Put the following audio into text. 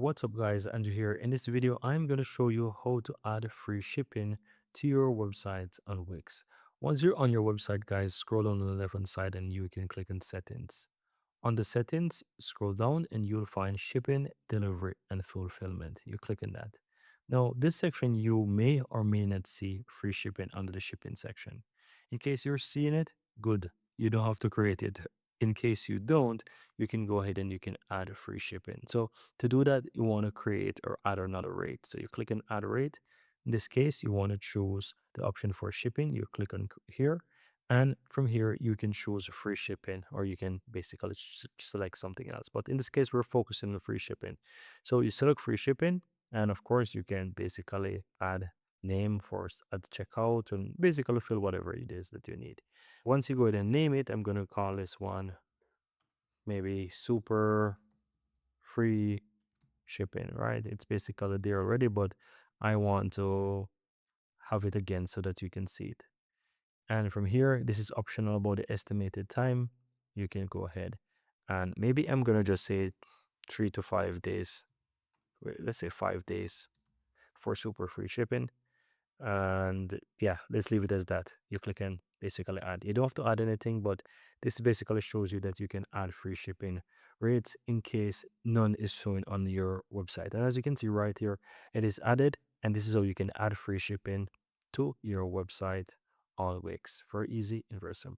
What's up guys, Andrew here. In this video I'm going to show you how to add free shipping to your website on Wix. Once you're on your website guys, scroll on the left hand side and you can click on settings. On the settings, scroll down and you'll find shipping, delivery and fulfillment. You click on that. Now this section you may or may not see free shipping under the shipping section. In case you're seeing it, good. You don't have to create it. In case you don't, you can go ahead and you can add free shipping. So to do that, you want to create or add another rate. So you click on add rate. In this case, you want to choose the option for shipping. You click on here. And from here, you can choose free shipping or you can basically select something else. But in this case, we're focusing on free shipping. So you select free shipping. And of course, you can basically add name for at checkout and basically fill whatever it is that you need. Once you go ahead and name it, I'm going to call this one maybe super free shipping, right? It's basically there already, but I want to have it again so that you can see it. And from here, this is optional about the estimated time. You can go ahead and maybe I'm going to just say 3 to 5 days. Let's say 5 days for super free shipping. And yeah, let's leave it as that. You click and basically add. You don't have to add anything, but this basically shows you that you can add free shipping rates in case none is showing on your website. And as you can see right here, it is added, and this is how you can add free shipping to your website on Wix. Very easy and very simple.